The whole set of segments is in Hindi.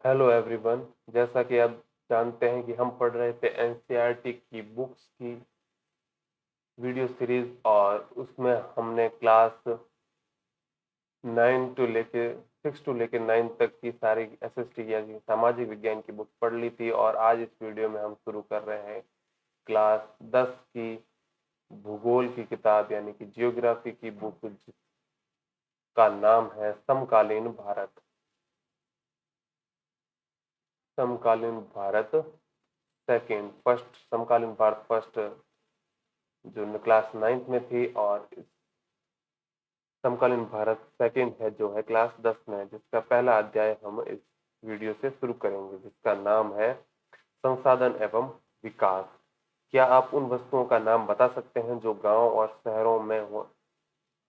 Hello everyone. जैसा कि आप जानते हैं कि हम पढ़ रहे थे एनसीईआरटी की बुक्स की वीडियो सीरीज, और उसमें हमने क्लास 9 टू लेके 6 टू लेके 9 तक की सारी एसएसटी यानी सामाजिक विज्ञान की बुक पढ़ ली थी। और आज इस वीडियो में हम शुरू कर रहे हैं क्लास 10 की भूगोल की किताब यानी कि जियोग्राफी की बुक, जिसका नाम है समकालीन भारत। समकालीन भारत सेकेंड फर्स्ट समकालीन भारत फर्स्ट, जो क्लास 9th में थी, और इस समकालीन भारत सेकेंड है जो है क्लास 10 में, जिसका पहला अध्याय हम इस वीडियो से शुरू करेंगे, जिसका नाम है संसाधन एवं विकास। क्या आप उन वस्तुओं का नाम बता सकते हैं जो गांव और शहरों में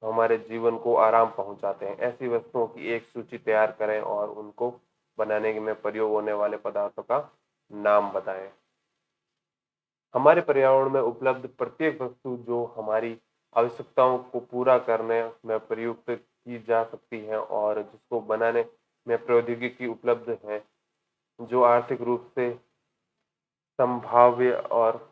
हमारे जीवन को आराम पहुंचाते हैं? ऐसी वस्तुओं की एक सूची तैयार करें और उनको बनाने में प्रयोग होने वाले पदार्थों का नाम बताएं। हमारे पर्यावरण में उपलब्ध प्रत्येक वस्तु जो हमारी आवश्यकताओं को पूरा करने में प्रयुक्त की जा सकती है और जिसको बनाने में प्रौद्योगिकी उपलब्ध है, जो आर्थिक रूप से संभाव्य और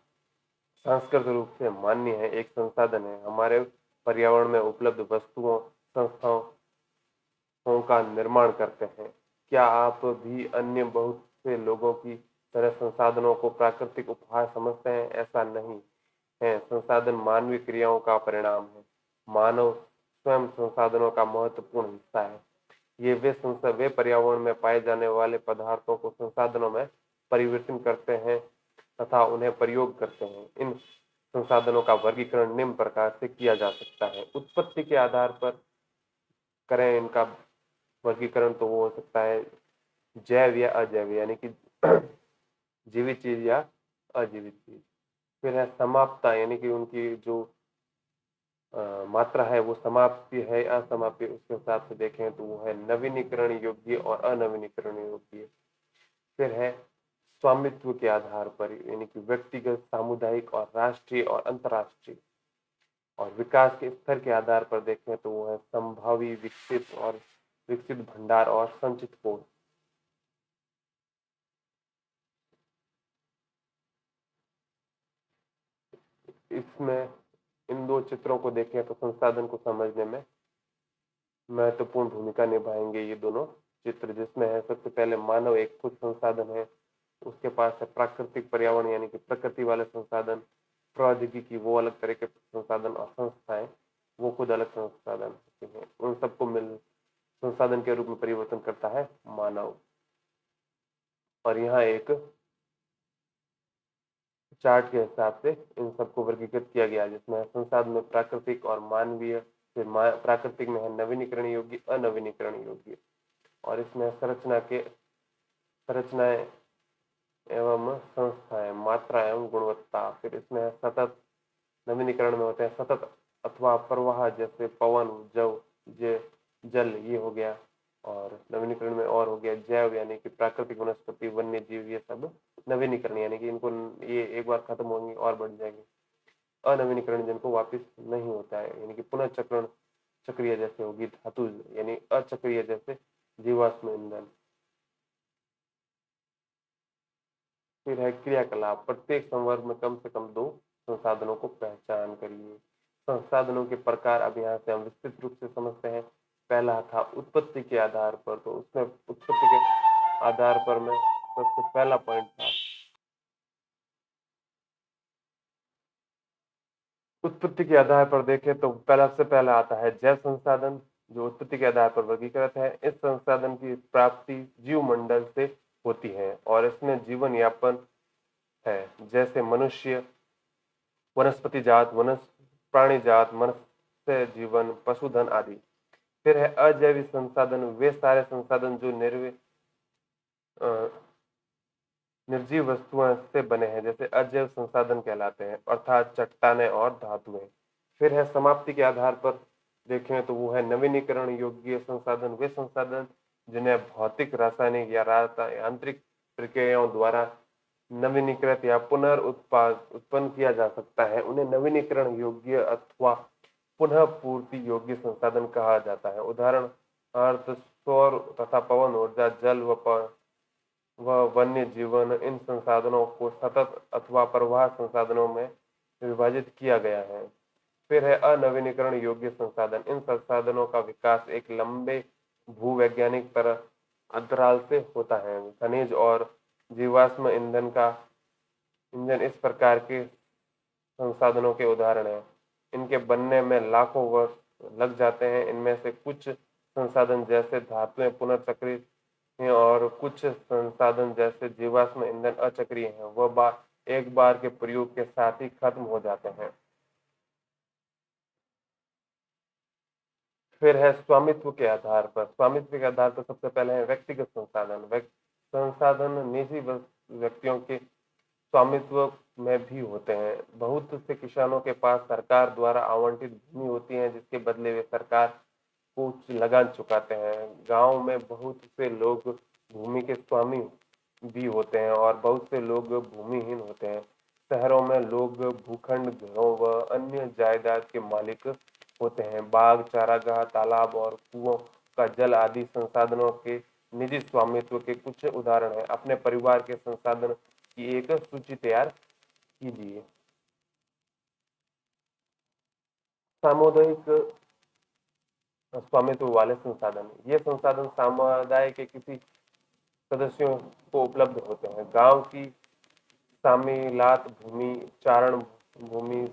सांस्कृतिक रूप से मान्य है, एक संसाधन है। हमारे पर्यावरण में उपलब्ध वस्तुओं संस्थाओं का निर्माण करते हैं। क्या आप भी अन्य बहुत से लोगों की तरह संसाधनों को प्राकृतिक उपहार समझते हैं? ऐसा नहीं है। संसाधन मानवीय क्रियाओं का परिणाम है। मानव स्वयं संसाधनों का महत्वपूर्ण हिस्सा है। वे पर्यावरण में पाए जाने वाले पदार्थों को संसाधनों में परिवर्तन करते हैं तथा उन्हें प्रयोग करते हैं। इन संसाधनों का वर्गीकरण निम्न प्रकार से किया जा सकता है। उत्पत्ति के आधार पर करें इनका वर्गीकरण, तो वो हो सकता है जैव या अजैव, यानी कि जीवित चीज या अजीवित चीज। फिर है समाप्ता, यानी कि उनकी जो मात्रा है वो समाप्ति है असमाप्ति, उसके हिसाब से देखें तो वो है नवीनीकरण योग्य और अनवीनीकरण योग्य। फिर है स्वामित्व के आधार पर, यानी कि व्यक्तिगत, सामुदायिक और राष्ट्रीय और अंतर्राष्ट्रीय। और विकास के स्तर के आधार पर देखें तो वो है संभावी, विकसित और विकसित भंडार और संचित कोष। इसमें इन दो चित्रों को देखें तो संसाधन को समझने में महत्वपूर्ण भूमिका निभाएंगे ये दोनों चित्र, जिसमें है सबसे पहले मानव एक खुद संसाधन है। उसके पास है प्राकृतिक पर्यावरण यानी कि प्रकृति वाले संसाधन, प्रौद्योगिकी वो अलग तरह के संसाधन, और संस्थाएं वो खुद अलग संसाधन होते हैं। उन सबको मिल संसाधन के रूप में परिवर्तन करता है मानव। और यहाँ एक चार्ट के हिसाब से इन सबको वर्गीकृत किया गया, जिसमें संसाधन में प्राकृतिक और मानवीय, फिर प्राकृतिक में है नवीनीकरण योग्य, अनवीनीकरण योग्य। और इसमें संरचनाएं एवं संस्थाएं, मात्रा एवं गुणवत्ता। फिर इसमें है सतत, नवीनीकरण में होते हैं सतत अथवा प्रवाह, जैसे पवन, जल, ये हो गया। और नवीनीकरण में और हो गया जैव, यानी कि प्राकृतिक, वनस्पति, वन्य जीव, ये सब नवीनीकरण, यानी कि इनको ये एक बार खत्म होंगे और बढ़ जाएंगे। अनवीनीकरण जिनको वापस नहीं होता है, यानी कि पुनः चक्रण चक्रिय जैसे होगी धातु, यानी अचक्रिय जैसे जीवाश्म ईंधन। फिर है क्रियाकलाप, प्रत्येक संवर्ग में कम से कम दो संसाधनों को पहचान करिए। संसाधनों के प्रकार अब यहाँ से हम विस्तृत रूप से समझते हैं। पहला था उत्पत्ति के आधार पर, तो उसमें उत्पत्ति के आधार पर में सबसे पहला पॉइंट था उत्पत्ति के आधार पर देखें तो पहला से पहला आता है जैव संसाधन, जो उत्पत्ति के आधार पर वर्गीकृत है। इस संसाधन की प्राप्ति जीवमंडल से होती है और इसमें जीवन यापन है, जैसे मनुष्य, वनस्पति जात, प्राणी जात, मनुष्य जीवन, पशुधन आदि। फिर है अजैविक संसाधन, वे सारे संसाधन जो निर्जीव वस्तुओं से बने हैं, जैसे अजैव संसाधन कहलाते हैं, अर्थात चट्टाने और धातुएं। फिर है समाप्ति के आधार पर देखें तो वो है नवीनीकरण योग्य संसाधन, वे संसाधन जिन्हें भौतिक, रासायनिक या यांत्रिक प्रक्रियाओं द्वारा नवीनीकृत या उत्पन्न किया जा सकता है, उन्हें नवीनीकरण योग्य अथवा पुनः पूर्ति योग्य संसाधन कहा जाता है। उदाहरण अर्थ सौर तथा पवन ऊर्जा, जल व व वन्य जीवन, इन संसाधनों को सतत अथवा प्रवाह संसाधनों में विभाजित किया गया है। फिर है अनवीनीकरण योग्य संसाधन। इन संसाधनों का विकास एक लंबे भूवैज्ञानिक तरह अंतराल से होता है। खनिज और जीवाश्म ईंधन इस प्रकार के संसाधनों के उदाहरण हैं। इनके बनने में लाखों वर्ष लग जाते हैं। इनमें से कुछ संसाधन जैसे धातुएं पुनर्चक्रित हैं और कुछ संसाधन जैसे जीवाश्म ईंधन अचक्रीय हैं। वह एक बार के प्रयोग के साथ ही खत्म हो जाते हैं। फिर है स्वामित्व के आधार पर। स्वामित्व के आधार पर सबसे पहले है व्यक्तिगत संसाधन। संसाधन निजी व्यक्तियों के स्वामित्व में भी होते हैं। बहुत से किसानों के पास सरकार द्वारा आवंटित भूमि होती है, जिसके बदले वे सरकार को लगान चुकाते हैं। गांव में बहुत से लोग भूमि के स्वामी भी होते हैं और बहुत से लोग भूमिहीन होते हैं। शहरों में लोग भूखंड, घरों व अन्य जायदाद के मालिक होते हैं। बाग, चारागाह, तालाब और कुओं का जल आदि संसाधनों के निजी स्वामित्व के कुछ उदाहरण हैं। अपने परिवार के संसाधन की एक सूची तैयार कीजिए। सामुदायिक स्वामित्व वाले संसाधन, ये संसाधन समुदाय के किसी सदस्यों को उपलब्ध होते हैं। गांव की सामीलात भूमि, चारण भूमि,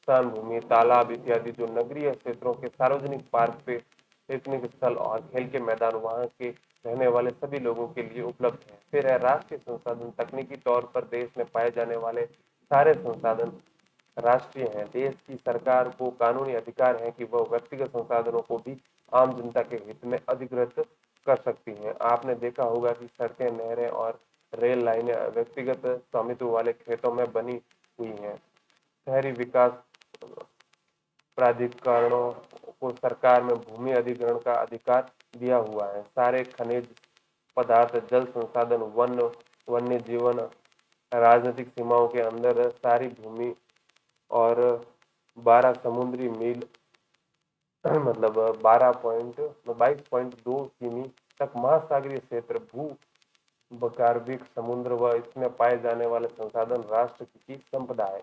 स्नान भूमि, तालाब इत्यादि जो नगरीय क्षेत्रों के सार्वजनिक पार्क पे पिकनिक स्थल और खेल के मैदान वहां के रहने वाले सभी लोगों के लिए उपलब्ध है। फिर है राष्ट्रीय संसाधन। तकनीकी तौर पर देश में पाए जाने वाले सारे संसाधन राष्ट्रीय हैं। देश की सरकार को कानूनी अधिकार है कि वह व्यक्तिगत संसाधनों को भी आम जनता के हित में अधिग्रहित कर सकती हैं। आपने देखा होगा कि सड़कें, नहरें और रेल लाइनें व्यक्तिगत स्वामित्व वाले खेतों में बनी हुई हैं। शहरी विकास प्राधिकरणों को सरकार में भूमि अधिग्रहण का अधिकार दिया हुआ है। सारे खनिज पदार्थ, जल संसाधन, वन्य जीवन, राजनीतिक सीमाओं के अंदर सारी भूमि और 12 समुद्री मील मतलब 22.2 किमी तक महासागरीय क्षेत्र, भू कार्बिक समुद्र व इसमें पाए जाने वाले संसाधन राष्ट्र की संपदा है।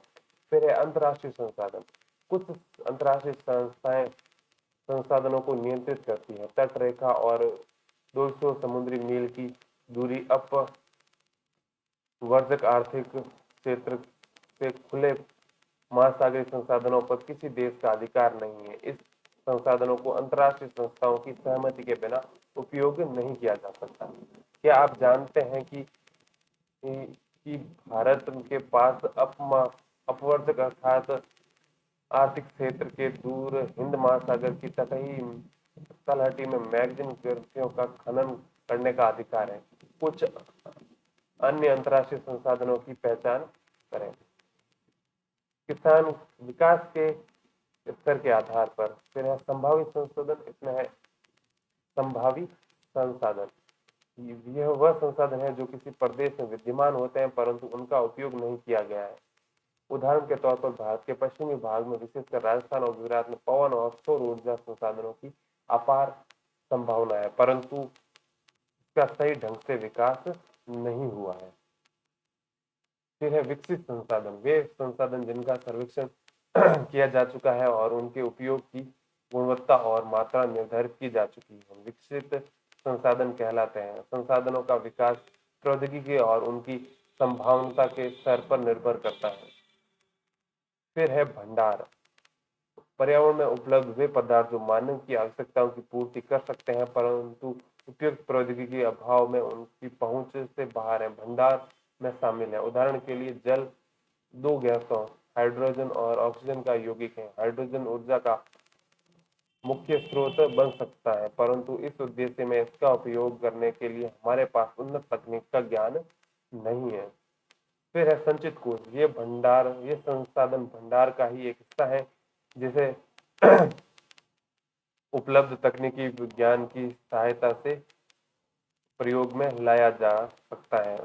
फिर है अंतर्राष्ट्रीय संसाधन। कुछ अंतर्राष्ट्रीय संस्थाएं संसाधनों को नियंत्रित करती है। तट रेखा और 200 समुद्री मील की दूरी अपवर्जक आर्थिक क्षेत्र से खुले महासागरीय संसाधनों पर किसी देश का अधिकार नहीं है। इस संसाधनों को अंतर्राष्ट्रीय संस्थाओं की सहमति के बिना उपयोग नहीं किया जा सकता। क्या आप जानते हैं कि भारत के पास अपवर्जक अर्थात आर्थिक क्षेत्र के दूर हिंद महासागर की तलहटी में मैग्नीज ग्रंथियों का खनन करने का अधिकार है। कुछ अन्य अंतर्राष्ट्रीय संसाधनों की पहचान करें। किसान विकास के स्तर के आधार पर। फिर है संभावित संसाधन। इसमें है संभावित संसाधन, यह वह संसाधन है जो किसी प्रदेश में विद्यमान होते हैं परंतु उनका उपयोग नहीं किया गया है। उदाहरण के तौर पर भारत के पश्चिमी भाग में, विशेषकर राजस्थान और गुजरात में पवन और सौर ऊर्जा संसाधनों की अपार संभावना है, परंतु इसका सही ढंग से विकास नहीं हुआ है। फिर है विकसित संसाधन। वे संसाधन जिनका सर्वेक्षण किया जा चुका है और उनके उपयोग की गुणवत्ता और मात्रा निर्धारित की जा चुकी है, विकसित संसाधन कहलाते हैं। संसाधनों का विकास प्रौद्योगिकी और उनकी संभावना के स्तर पर निर्भर करता है। फिर है भंडार। पर्यावरण में उपलब्ध वे पदार्थ जो मानव की आवश्यकताओं की पूर्ति कर सकते हैं परंतु उपयुक्त प्रौद्योगिकी के अभाव में उनकी पहुंच से बाहर है, भंडार में शामिल है। उदाहरण के लिए जल दो गैसों हाइड्रोजन और ऑक्सीजन का यौगिक है। हाइड्रोजन ऊर्जा का मुख्य स्रोत बन सकता है परंतु इस उद्देश्य में इसका उपयोग करने के लिए हमारे पास उन्नत तकनीक का ज्ञान नहीं है। फिर है संचित कोष। ये संसाधन भंडार का ही एक हिस्सा है जिसे उपलब्ध तकनीकी विज्ञान की सहायता से प्रयोग में लाया जा सकता है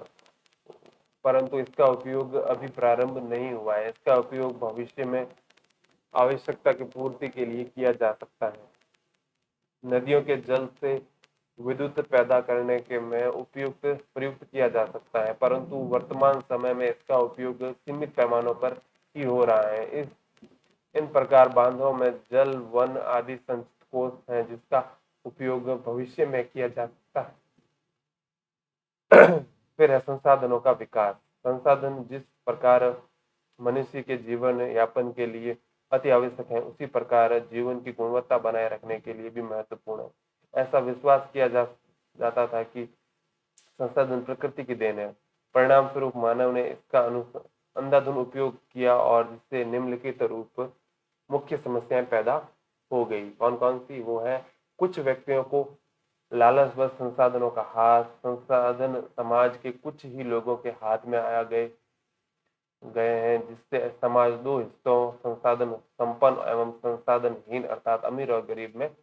परंतु इसका उपयोग अभी प्रारंभ नहीं हुआ है। इसका उपयोग भविष्य में आवश्यकता की पूर्ति के लिए किया जा सकता है। नदियों के जल से विद्युत पैदा करने के में उपयुक्त प्रयुक्त किया जा सकता है, परंतु वर्तमान समय में इसका उपयोग सीमित पैमानों पर ही हो रहा है। इन प्रकार बांधों में जल, वन आदि संचित कोष हैं जिसका उपयोग भविष्य में किया जा सकता है। फिर है संसाधनों का विकास। संसाधन जिस प्रकार मनुष्य के जीवन यापन के लिए अति आवश्यक है, उसी प्रकार जीवन की गुणवत्ता बनाए रखने के लिए भी महत्वपूर्ण है। ऐसा विश्वास किया जाता था कि संसाधन प्रकृति की देन है। परिणाम स्वरूप मानव ने इसका अंधाधुंध उपयोग किया और जिससे निम्नलिखित रूप मुख्य समस्याएं पैदा हो गई। कौन कौन सी? वो है, कुछ व्यक्तियों को लालचवश संसाधनों का हाथ, संसाधन समाज के कुछ ही लोगों के हाथ में आ गए हैं, जिससे समाज दो हिस्सों, संसाधन संपन्न एवं संसाधनहीन अर्थात अमीर और गरीब में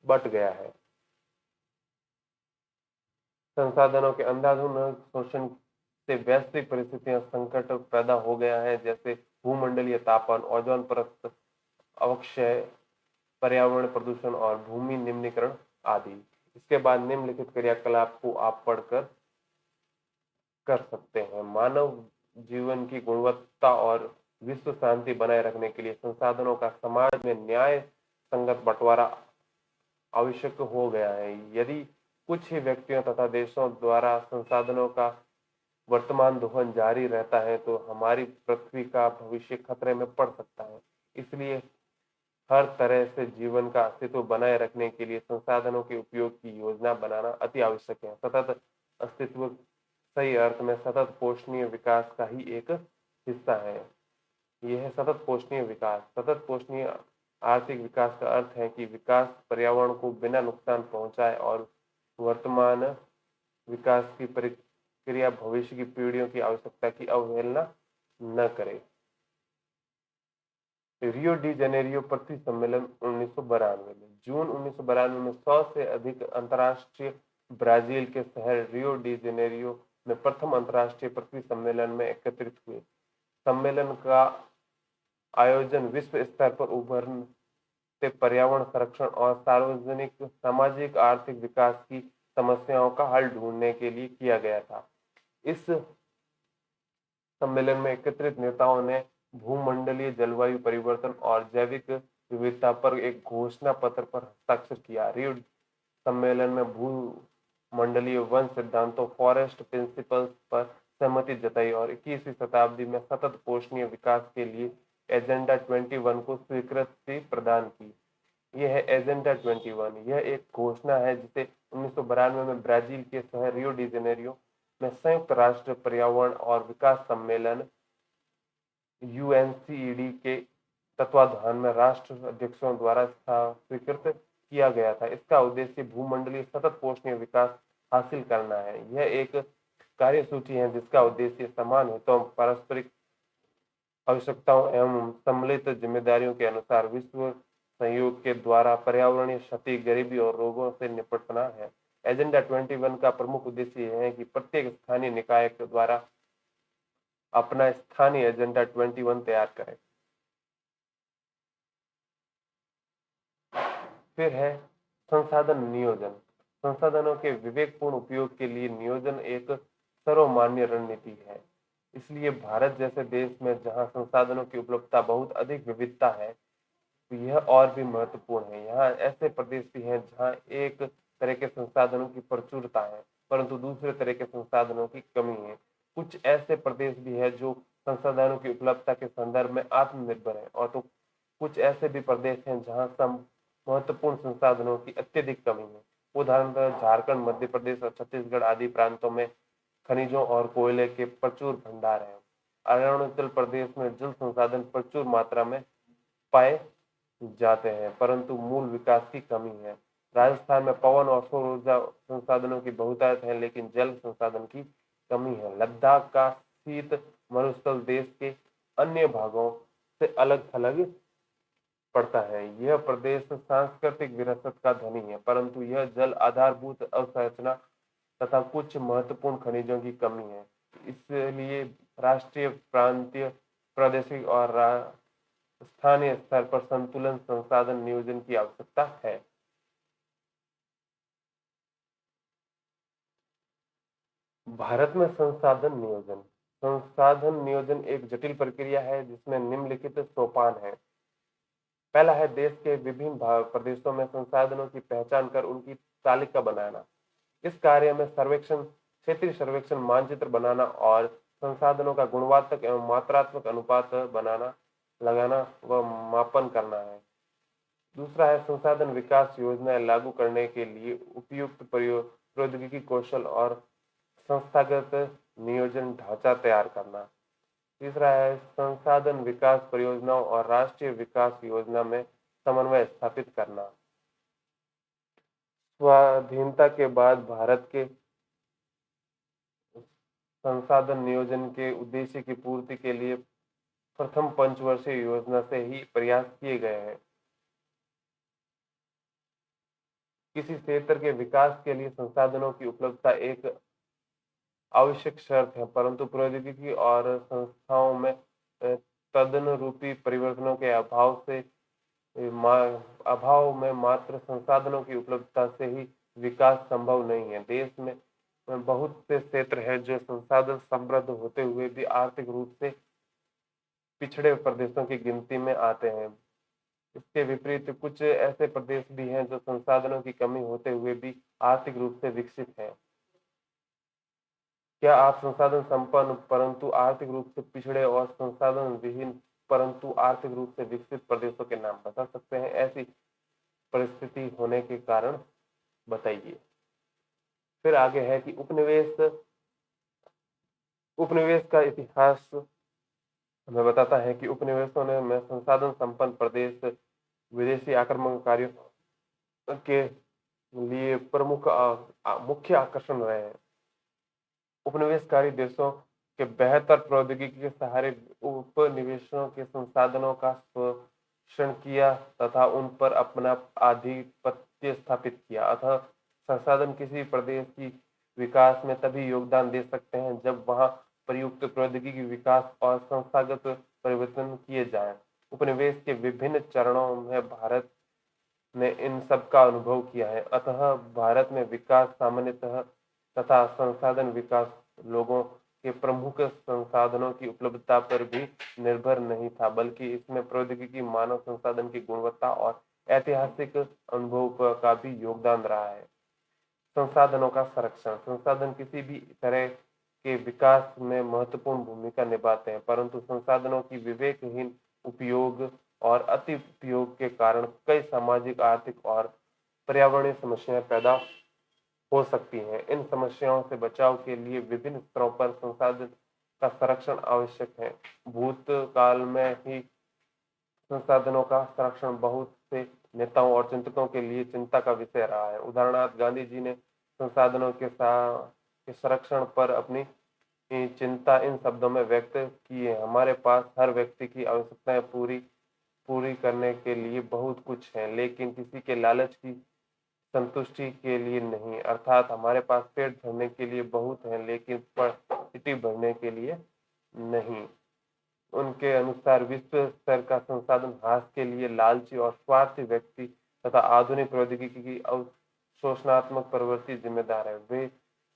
बट गया है। संसाधनों के अंधाधुंध शोषण से वैश्विक परिस्थितियां संकट पैदा हो गया है, जैसे भूमंडलीय तापन, ओजोन परत अवक्षय, पर्यावरण प्रदूषण और भूमि निम्नीकरण आदि। इसके बाद निम्नलिखित क्रियाकलाप को आप पढ़कर कर सकते हैं। मानव जीवन की गुणवत्ता और विश्व शांति बनाए रखने के लिए संसाधनों का समाज में न्याय संगत बंटवारा आवश्यक हो गया है। यदि कुछ ही व्यक्तियों तथा देशों द्वारा संसाधनों का वर्तमान दोहन जारी रहता है तो हमारी पृथ्वी का भविष्य खतरे में पड़ सकता है। इसलिए हर तरह से जीवन का अस्तित्व बनाए रखने के लिए संसाधनों के उपयोग की योजना बनाना अति आवश्यक है। सतत अस्तित्व सही अर्थ में सतत पोषणीय विकास का ही एक हिस्सा है। यह है सतत पोषणीय विकास। सतत पोषणीय आर्थिक विकास का अर्थ है कि विकास पर्यावरण को बिना नुकसान पहुंचाए और वर्तमान विकास की प्रक्रिया भविष्य की पीढ़ियों की आवश्यकता की अवहेलना न करे। रियो डी जेनेरियो पृथ्वी सम्मेलन 1992 में, जून 1992 में 100 से अधिक अंतर्राष्ट्रीय ब्राजील के शहर रियो डी जेनेरियो में प्रथम अंतर्राष्ट्रीय पृथ्वी सम्मेलन में एकत्रित हुए। सम्मेलन का आयोजन विश्व स्तर पर उभरते पर्यावरण संरक्षण और सार्वजनिक सामाजिक आर्थिक विकास की समस्याओं का हल ढूंढने के लिए किया गया था। इस सम्मेलन में एकत्रित नेताओं ने भूमंडलीय जलवायु परिवर्तन और जैविक विविधता पर एक घोषणा पत्र पर हस्ताक्षर किया। रियो सम्मेलन में भूमंडलीय वन सिद्धांतों फॉरेस्ट प्रिंसिपल्स पर सहमति जताई और 21वीं शताब्दी में सतत पोषणीय विकास के लिए एजेंडा 21 को स्वीकृति प्रदान की। यह है एजेंडा 21। यह एक घोषणा है जिसे 1992 में ब्राजील के शहर रियो डी जेनेरियो में संयुक्त राष्ट्र पर्यावरण और विकास सम्मेलन यूएनसीईडी के तत्वाधान में राष्ट्र अध्यक्षों द्वारा स्वीकृत किया गया था। इसका उद्देश्य भूमंडलीय सतत पोषणीय विकास हासिल करना है। यह एक कार्यसूची है जिसका उद्देश्य समान हितों, पारस्परिक आवश्यकताओं एवं सम्मिलित जिम्मेदारियों के अनुसार विश्व सहयोग के द्वारा पर्यावरणीय क्षति, गरीबी और रोगों से निपटना है। एजेंडा 21 का प्रमुख उद्देश्य यह है कि प्रत्येक स्थानीय निकाय के द्वारा अपना स्थानीय एजेंडा 21 तैयार करें। फिर है संसाधन नियोजन। संसाधनों के विवेकपूर्ण उपयोग के लिए नियोजन एक सर्वमान्य रणनीति है। इसलिए भारत जैसे देश में जहां संसाधनों की उपलब्धता बहुत अधिक विविधता है, तो यह और भी महत्वपूर्ण है। यहाँ ऐसे प्रदेश भी हैं जहाँ एक तरह के संसाधनों की प्रचुरता है परंतु दूसरे तरह के संसाधनों की कमी है। कुछ ऐसे प्रदेश भी है जो संसाधनों की उपलब्धता के संदर्भ में आत्मनिर्भर है और तो कुछ ऐसे भी प्रदेश हैं जहाँ सब महत्वपूर्ण संसाधनों की अत्यधिक कमी है। उदाहरण झारखंड, मध्य प्रदेश और छत्तीसगढ़ आदि प्रांतों में खनिजों और कोयले के प्रचुर भंडार हैं। अरुणाचल प्रदेश में जल संसाधन प्रचुर मात्रा में पाए जाते हैं परंतु मूल विकास की कमी है। राजस्थान में पवन और सौर ऊर्जा संसाधनों की बहुतायत है लेकिन जल संसाधन की कमी है। लद्दाख का शीत मरुस्थल देश के अन्य भागों से अलग थलग पड़ता है। यह प्रदेश सांस्कृतिक विरासत का धनी है परंतु यह जल आधारभूत अवसंरचना तथा कुछ महत्वपूर्ण खनिजों की कमी है। इसलिए राष्ट्रीय, प्रांतीय, प्रादेशिक और स्थानीय स्तर पर संतुलन संसाधन नियोजन की आवश्यकता है। भारत में संसाधन नियोजन एक जटिल प्रक्रिया है जिसमें निम्नलिखित सोपान है। पहला है देश के विभिन्न प्रदेशों में संसाधनों की पहचान कर उनकी तालिका बनाना। इस कार्य में क्षेत्रीय सर्वेक्षण मानचित्र बनाना और संसाधनों का गुणवात्मक एवं मात्रात्मक अनुपात बनाना, लगाना व मापन करना है। दूसरा है संसाधन विकास योजनाएं लागू करने के लिए उपयुक्त प्रौद्योगिकी कौशल और संस्थागत नियोजन ढांचा तैयार करना। तीसरा है संसाधन विकास परियोजनाओं और राष्ट्रीय विकास योजना में समन्वय स्थापित करना। स्वाधीनता के बाद भारत के संसाधन नियोजन के उद्देश्य की पूर्ति के लिए प्रथम पंचवर्षीय योजना से ही प्रयास किए गए हैं। किसी क्षेत्र के विकास के लिए संसाधनों की उपलब्धता एक आवश्यक शर्त है, परंतु प्रौद्योगिकी और संस्थाओं में तदनुरूपी परिवर्तनों के अभाव में मात्र संसाधनों की उपलब्धता से ही विकास संभव नहीं है। देश में बहुत से क्षेत्र हैं जो संसाधन समृद्ध होते हुए भी आर्थिक रूप से पिछड़े प्रदेशों की गिनती में आते हैं। इसके विपरीत कुछ ऐसे प्रदेश भी हैं जो संसाधनों की कमी होते हुए भी आर्थिक रूप से विकसित हैं। क्या आप संसाधन संपन्न परंतु आर्थिक रूप से पिछड़े और संसाधन विहीन परंतु आर्थिक रूप से विकसित प्रदेशों के नाम बता सकते हैं? ऐसी परिस्थिति होने के कारण बताइए। फिर आगे है कि उपनिवेश का इतिहास हमें बताता है कि उपनिवेशों में संसाधन संपन्न प्रदेश विदेशी आक्रमणकारियों के लिए मुख्य आकर्षण रहे हैं। उपनिवेशकारी देशों के बेहतर प्रौद्योगिकी के सहारे उपनिवेशों के संसाधनों का शोषण किया तथा उन पर अपना आधिपत्य स्थापित किया। अतः संसाधन किसी प्रदेश की विकास में तभी योगदान दे सकते हैं जब वहां प्रयुक्त प्रौद्योगिकी विकास और संस्थागत परिवर्तन किए जाएं। उपनिवेश के विभिन्न चरणों में भारत ने इन सब का अनुभव किया है। अतः भारत में विकास सामान्यतः तथा संसाधन विकास लोगों के प्रमुख संसाधनों की उपलब्धता पर भी निर्भर नहीं था, बल्कि इसमें प्रौद्योगिकी, मानव संसाधन की गुणवत्ता और ऐतिहासिक अनुभव का भी योगदान रहा है। संसाधनों का संरक्षण। संसाधन किसी भी तरह के विकास में महत्वपूर्ण भूमिका निभाते हैं, परंतु संसाधनों की विवेकहीन उपयोग और अति उपयोग के कारण कई सामाजिक, आर्थिक और पर्यावरणीय समस्याएं पैदा हो सकती हैं। इन समस्याओं से बचाव के लिए विभिन्न स्तरों पर संसाधन का संरक्षण आवश्यक है। भूतकाल में ही संसाधनों का संरक्षण बहुत से नेताओं और चिंतकों के लिए चिंता का विषय रहा है। उदाहरणार्थ गांधी जी ने संसाधनों के संरक्षण पर अपनी चिंता इन शब्दों में व्यक्त की है: हमारे पास हर व्यक्ति की आवश्यकताएं पूरी करने के लिए बहुत कुछ है, लेकिन किसी के लालच की संतुष्टि के लिए नहीं। अर्थात हमारे पास पेट भरने के लिए बहुत है, लेकिन पेट भरने के लिए नहीं। उनके अनुसार विश्व स्तर का संसाधन ह्रास के लिए लालची और स्वार्थी व्यक्ति तथा आधुनिक प्रौद्योगिकी की अवशोषणात्मक प्रवृत्ति जिम्मेदार है। वे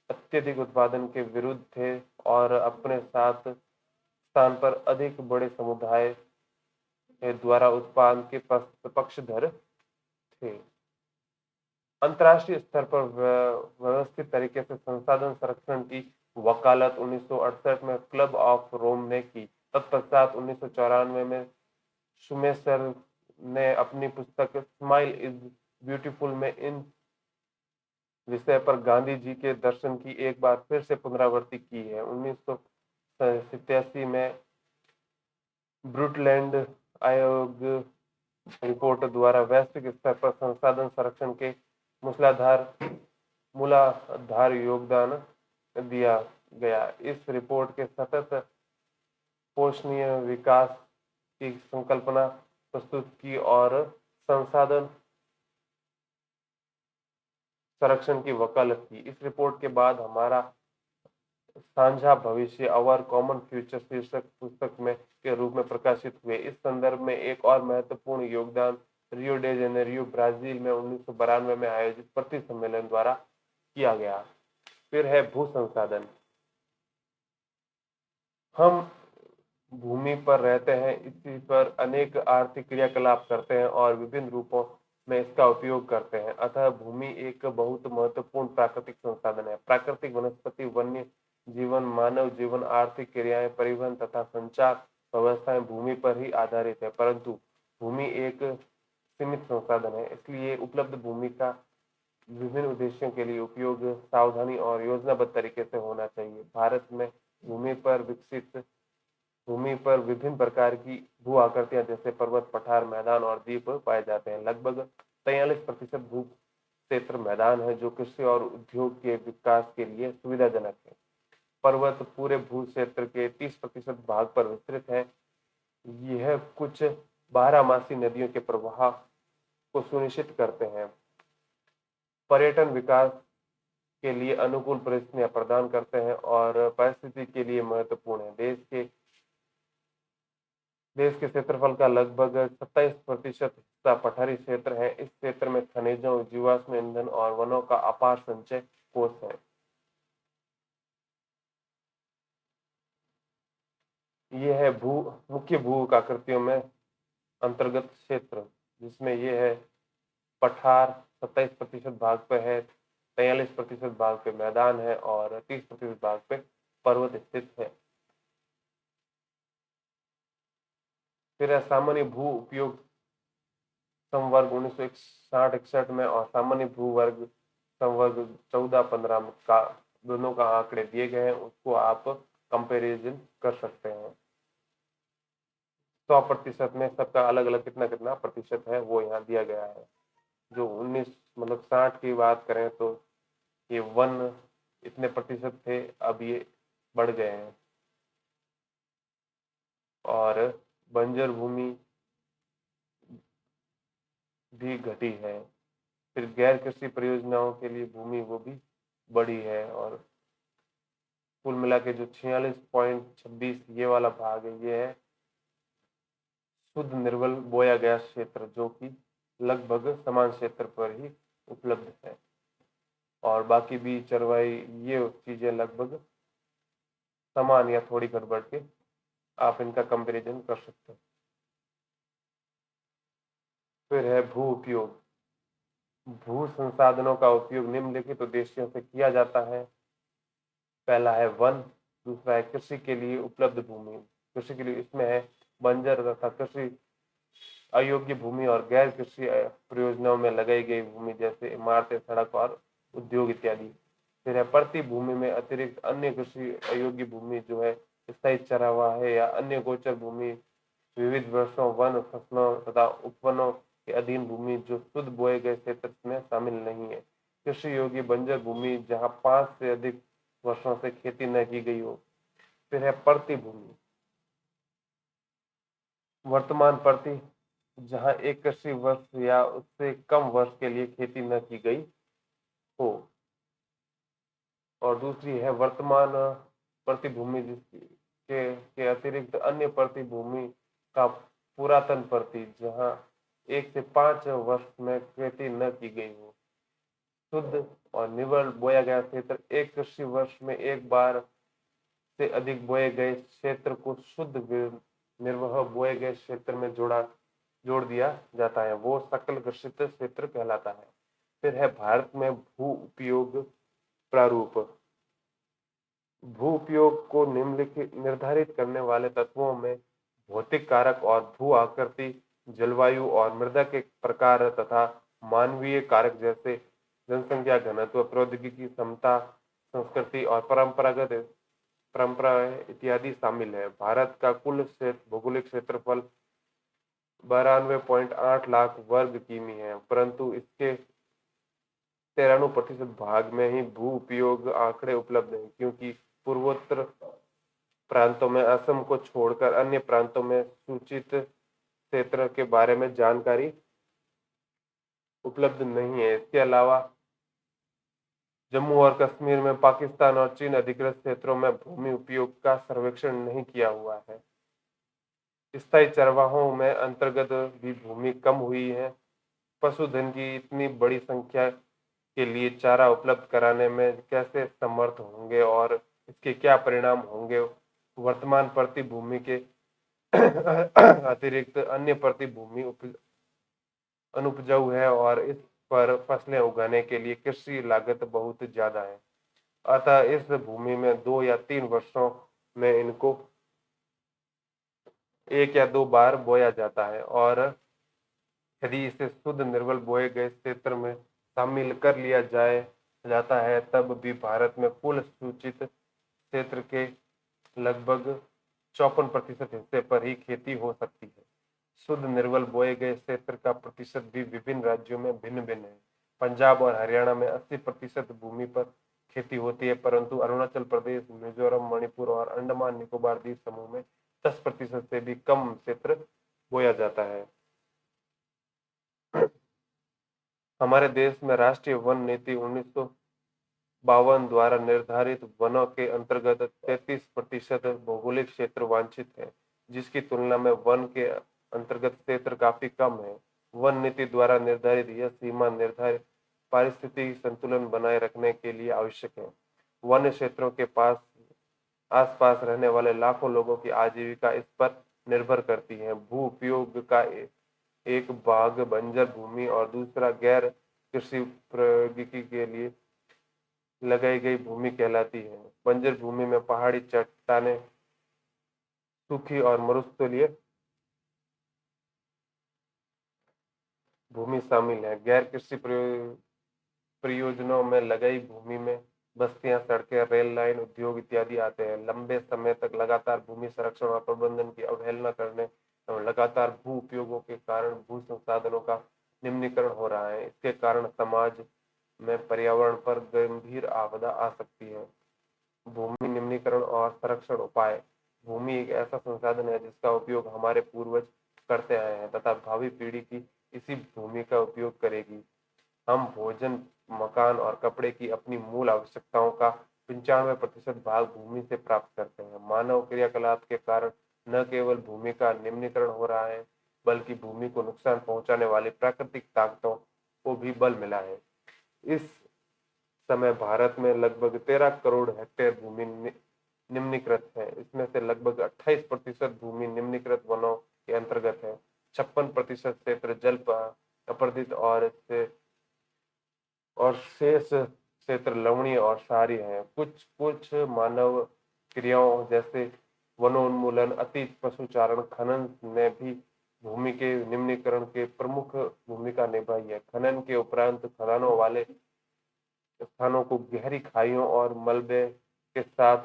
अत्यधिक उत्पादन के विरुद्ध थे और अपने साथ स्थान पर अधिक बड़े समुदाय द्वारा उत्पादन के पक्षधर थे। अंतर्राष्ट्रीय स्तर पर व्यवस्थित तरीके से संसाधन संरक्षण की वकालत 1968 में क्लब ऑफ रोम ने की। तत्पश्चात 1994 में सुमेसर ने अपनी पुस्तक स्माइल इज ब्यूटीफुल में इन विषय पर गांधी जी के दर्शन की एक बार फिर से पुनरावृत्ति की है। 1987 में ब्रुटलैंड आयोग रिपोर्ट द्वारा वैश्विक स्तर पर संसाधन संरक्षण के मूलाधार योगदान दिया गया। इस रिपोर्ट के सतत पोषणीय विकास की संकल्पना प्रस्तुत की और संसाधन संरक्षण की वकालत की। इस रिपोर्ट के बाद हमारा साझा भविष्य, आवर कॉमन फ्यूचर शीर्षक पुस्तक में के रूप में प्रकाशित हुए। इस संदर्भ में एक और महत्वपूर्ण योगदान रियो डे जेनेरियो, ब्राजील में 1992 में आयोजित प्रति सम्मेलन द्वारा किया गया। फिर है भू संसाधन। हम भूमि पर रहते हैं, इसी पर अनेक आर्थिक क्रियाकलाप करते हैं और विभिन्न रूपों में इसका उपयोग करते हैं। अतः भूमि एक बहुत महत्वपूर्ण प्राकृतिक संसाधन है। प्राकृतिक वनस्पति, वन्य जीवन, मानव जीवन, आर्थिक क्रियाएं, परिवहन तथा संचार व्यवस्थाएं भूमि पर ही आधारित है। परंतु भूमि एक सीमित संसाधन है, इसलिए उपलब्ध भूमि का विभिन्न उद्देश्यों के लिए उपयोग सावधानी और योजनाबद्ध तरीके से होना चाहिए। भारत में भूमि पर विभिन्न प्रकार की भू आकृतियां जैसे पर्वत, पठार, मैदान और द्वीप पाए जाते हैं। लगभग 43% भू क्षेत्र मैदान है, जो कृषि और उद्योग के विकास के लिए सुविधाजनक है। पर्वत पूरे भू क्षेत्र के 30% भाग पर विस्तृत है। यह कुछ बारहमासी नदियों के प्रवाह को सुनिश्चित करते हैं। पर्यटन विकास के लिए अनुकूल परिस्थितियां प्रदान करते हैं और परिस्थिति के लिए महत्वपूर्ण है। देश के क्षेत्रफल का लगभग 27% हिस्सा पठारी क्षेत्र है। इस क्षेत्र में खनिजों, जीवाश्म ईंधन और वनों का अपार संचय कोष है। ये है मुख्य भू आकृतियों में अंतर्गत क्षेत्र, जिसमें ये है पठार 27% भाग पे है, 43% भाग पे मैदान है और 30% भाग पे पर्वत स्थित है। फिर है सामान्य भू उपयोग संवर्ग 1960-61 में और सामान्य भूवर्ग संवर्ग 14-15 का दोनों का आंकड़े दिए गए हैं, उसको आप कंपैरिजन कर सकते हैं। 100% में सबका अलग अलग कितना कितना प्रतिशत है वो यहाँ दिया गया है। जो 60 की बात करें तो ये वन इतने प्रतिशत थे, अब ये बढ़ गए हैं। और बंजर भूमि भी घटी है। फिर गैर कृषि परियोजनाओं के लिए भूमि वो भी बढ़ी है। और कुल मिला के जो 46.26 ये वाला भाग है, ये है शुद्ध निर्बल बोया गया क्षेत्र, जो कि लगभग समान क्षेत्र पर ही उपलब्ध है। और बाकी भी चरवाई ये चीजें लगभग समान या थोड़ी घट बढ़ के आप इनका कंपैरिजन कर सकते हैं। फिर है भू उपयोग। भू संसाधनों का उपयोग निम्नलिखित उद्देश्यों से किया जाता है। पहला है वन, दूसरा है कृषि के लिए उपलब्ध भूमि। कृषि के लिए इसमें है बंजर तथा कृषि अयोग्य भूमि और गैर कृषि प्रयोजनों में लगाई गई भूमि जैसे इमारतें, सड़क और उद्योग इत्यादि। फिर है प्रति भूमि में अतिरिक्त अन्य कृषि अयोग्य भूमि जो है स्थायी चरावाह है या अन्य गोचर भूमि, विविध वर्षों वन फसलों तथा उपवनों के अधीन भूमि जो शुद्ध बोए गए क्षेत्र में शामिल नहीं है। कृषि योग्य बंजर भूमि जहाँ 5 से अधिक वर्षों से खेती न की गई हो। फिर है प्रति भूमि, वर्तमान प्रति, जहाँ एक कृषि वर्ष या उससे कम वर्ष के लिए खेती न की गई हो। और दूसरी है वर्तमान प्रतिभूमि, के अतिरिक्त अन्य प्रतिभूमि का पुरातन प्रति, जहाँ 1 से 5 वर्ष में खेती न की गई हो। शुद्ध और निवल बोया गया क्षेत्र, एक कृषि वर्ष में एक बार से अधिक बोए गए क्षेत्र को शुद्ध निर्वह बोए गए क्षेत्र में जोड़ दिया जाता है, वो सकल कृषित क्षेत्र कहलाता है। फिर है भारत में भू उपयोग प्रारूप। भू उपयोग को निम्नलिखित निर्धारित करने वाले तत्वों में भौतिक कारक और भू आकृति, जलवायु और मृदा के प्रकार तथा मानवीय कारक जैसे जनसंख्या घनत्व, प्रौद्योगिकी क्षमता, संस्कृति और परंपराएं इत्यादि शामिल है। भारत का कुल भौगोलिक क्षेत्रफल 92.8 लाख वर्ग किमी है, परंतु इसके 93% भाग में ही भू उपयोग आंकड़े उपलब्ध हैं, क्योंकि पूर्वोत्तर प्रांतों में असम को छोड़कर अन्य प्रांतों में सूचित क्षेत्र के बारे में जानकारी उपलब्ध नहीं है। इसके अलावा जम्मू और कश्मीर में पाकिस्तान और चीन अधिकृत क्षेत्रों में भूमि उपयोग का सर्वेक्षण नहीं किया हुआ है। स्थायी चरवाहों में अंतर्गत भी भूमि कम हुई है। पशुधन की इतनी बड़ी संख्या के लिए चारा उपलब्ध कराने में कैसे समर्थ होंगे और इसके क्या परिणाम होंगे, वर्तमान प्रति भूमि के अतिरिक्त अन्य प्रति भूमि अनुपजाऊ है और इस पर फसलें उगाने के लिए कृषि लागत बहुत ज्यादा है। अतः इस भूमि में 2 या 3 वर्षों में इनको 1 या 2 बार बोया जाता है और यदि इसे शुद्ध निर्बल बोए गए क्षेत्र में शामिल कर लिया जाता है तब भी भारत में कुल सूचित क्षेत्र के लगभग 54% हिस्से पर ही खेती हो सकती है। शुद्ध निर्बल बोए गए क्षेत्र का प्रतिशत भी विभिन्न राज्यों में भिन्न भिन्न है। पंजाब और हरियाणा में 80% भूमि पर खेती होती है, परंतु अरुणाचल प्रदेश, मिजोरम, मणिपुर और अंडमान निकोबार द्वीप समूह में 10% से भी कम क्षेत्र बोया जाता है। हमारे देश में राष्ट्रीय वन नीति 1952 द्वारा निर्धारित वनों के अंतर्गत 33% भौगोलिक क्षेत्र वांछित है, जिसकी तुलना में वन के अंतर्गत क्षेत्र काफी कम है। वन नीति द्वारा निर्धारित यह सीमा निर्धारित पारिस्थितिक संतुलन बनाए रखने के लिए आवश्यक है। वन क्षेत्रों के पास आसपास रहने वाले लाखों लोगों की आजीविका इस पर निर्भर करती है। भू उपयोग का एक भाग बंजर भूमि और दूसरा गैर कृषि प्रौद्योगिकी के लिए लगाई गई भूमि कहलाती है। बंजर भूमि में पहाड़ी चट्टानें, सूखी और मरुस्थलीय भूमि शामिल है। गैर कृषि परियोजनाओं में लगाई भूमि में बस्तियां, सड़कें, रेल लाइन, उद्योग इत्यादि आते हैं। लंबे समय तक लगातार भूमि संरक्षण और प्रबंधन की अवहेलना करने और लगातार भू उपयोगों के कारण भू संसाधनों का निम्नीकरण हो रहा है। इसके कारण समाज में पर्यावरण पर गंभीर आपदा आ सकती है। भूमि निम्नीकरण और संरक्षण उपाय। भूमि एक ऐसा संसाधन है जिसका उपयोग हमारे पूर्वज करते आए हैं तथा भावी पीढ़ी की इसी भूमि का उपयोग करेगी। हम भोजन, मकान और कपड़े की अपनी मूल आवश्यकताओं का 95% भाग भूमि से प्राप्त करते हैं। मानव क्रियाकलाप के कारण न केवल भूमि का निम्नीकरण हो रहा है, बल्कि भूमि को नुकसान पहुंचाने वाली प्राकृतिक ताकतों को भी बल मिला है। इस समय भारत में लगभग 13 करोड़ हेक्टेयर भूमि निम्नीकृत है। इसमें से लगभग 28% भूमि निम्नीकृत वनों के अंतर्गत है। 56% क्षेत्र जल अपर्दित और शेष क्षेत्र लवणीय और क्षारीय है। कुछ कुछ मानव क्रियाओं जैसे वनोन्मूलन, अति पशुचारण, खनन ने भी भूमि के निम्नीकरण के प्रमुख भूमिका निभाई है। खनन के उपरांत खदानों वाले स्थानों को गहरी खाइयों और मलबे के साथ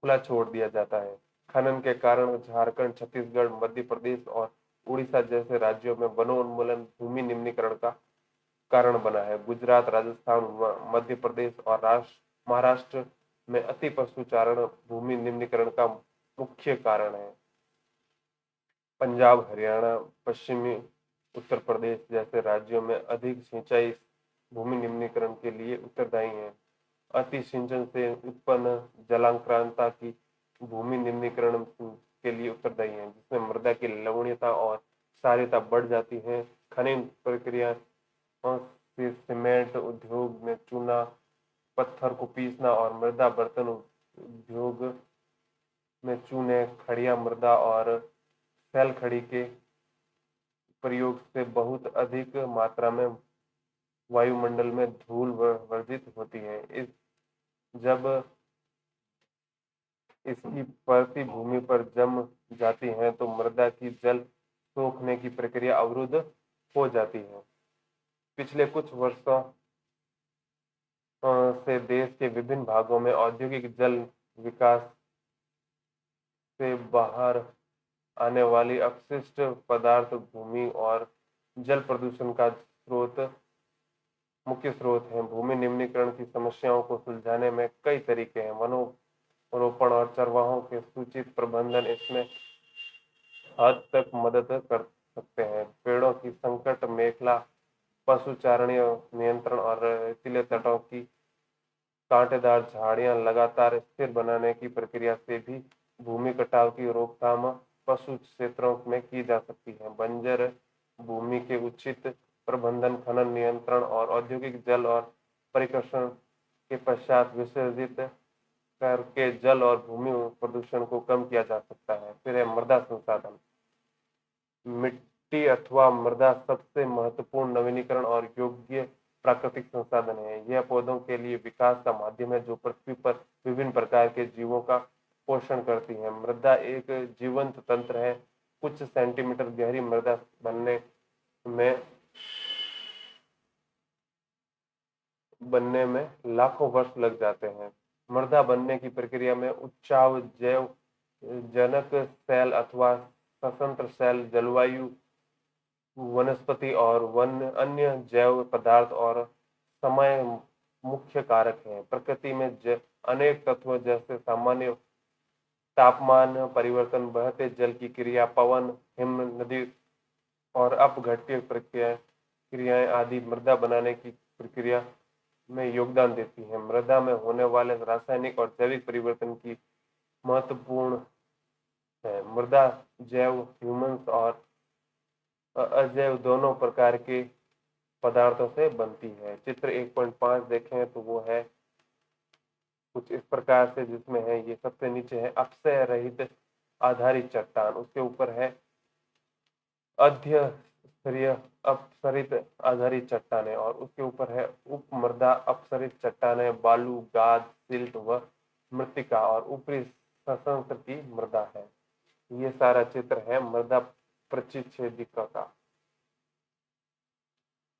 खुला छोड़ दिया जाता है। खनन के कारण झारखंड, छत्तीसगढ़, मध्य प्रदेश और उड़ीसा जैसे राज्यों में वनोन्मूलन भूमि निम्नीकरण का कारण बना है। गुजरात, राजस्थान, मध्य प्रदेश और महाराष्ट्र में अति पशुचारण भूमि निम्नीकरण का मुख्य कारण है। पंजाब, हरियाणा, पश्चिमी उत्तर प्रदेश जैसे राज्यों में अधिक सिंचाई भूमि निम्नीकरण के लिए उत्तरदायी है। अति सिंचन से उत्पन्न जलाक्रांता की भूमि निम्नीकरण के लिए उत्तरदायी है, जिसमें मृदा की लवणीयता और क्षारीयता बढ़ जाती है। खनन प्रक्रिया से सीमेंट उद्योग में चूना पत्थर को पीसना और मृदा बर्तन उद्योग में चूने, खड़िया मृदा और सेल खड़ी के प्रयोग से बहुत अधिक मात्रा में वायुमंडल में धूल वर्जित होती है। जब इसकी परती भूमि पर जम जाती है तो मृदा की जल सोखने की प्रक्रिया अवरुद्ध हो जाती है। पिछले कुछ वर्षों से देश के विभिन्न भागों में औद्योगिक जल विकास से बाहर आने वाली अपशिष्ट पदार्थ भूमि और जल प्रदूषण का मुख्य स्रोत हैं। भूमि निम्नीकरण की समस्याओं को सुलझाने में कई तरीके हैं। वनोरोपण और चरवाहों के सूचित प्रबंधन इसमें हद तक मदद कर सकते हैं। पेड़ों की संकट मेखला, पशुचारणीय नियंत्रण और रेतीले तटों की कांटेदार झाड़ियां लगातार स्थिर बनाने की प्रक्रिया से भी भूमि कटाव की रोकथाम पशु क्षेत्रों में की जा सकती है। बंजर भूमि के उचित प्रबंधन, खनन नियंत्रण और औद्योगिक जल और परिक्रषण के पश्चात विसर्जित करके जल और भूमि प्रदूषण को कम किया जा सकता है। फिर है मृदा संसाधन। मिट्टी अथवा मृदा सबसे महत्वपूर्ण नवीनीकरण और योग्य प्राकृतिक संसाधन है। यह पौधों के लिए विकास का माध्यम है जो पृथ्वी पर विभिन्न प्रकार के जीवों का पोषण करती है। मृदा एक जीवंत तंत्र है। कुछ सेंटीमीटर गहरी मृदा में बनने में लाखों वर्ष लग जाते हैं। मृदा बनने की प्रक्रिया में उच्चाव जैव जनक सेल अथवा स्वतंत्र सेल, जलवायु, वनस्पति और अन्य जैव पदार्थ और समय मुख्य कारक हैं। प्रकृति में अनेक तत्व जैसे सामान्य तापमान परिवर्तन, बहते जल की क्रिया, पवन, हिम, नदी और अपघट्य क्रियाएं आदि मृदा बनाने की प्रक्रिया में योगदान देती है। मृदा में होने वाले रासायनिक और जैविक परिवर्तन की महत्वपूर्ण है। मृदा जैव, ह्यूमस और अजैव दोनों प्रकार के पदार्थों से बनती है। चित्र 1.5 देखें तो वो है कुछ इस प्रकार से, जिसमें है ये सबसे नीचे है अपक्षय रहित आधारित चट्टान, उसके ऊपर है अध्य स्तरीय अपसरित आधारित चट्टानें और उसके ऊपर है उपमृदा अपसरित चट्टानें, बालू, गाद, सिल्ट व मृत्तिका और ऊपरी संयंत्र की मृदा है। ये सारा चित्र है मृदा परिच्छेदिका का।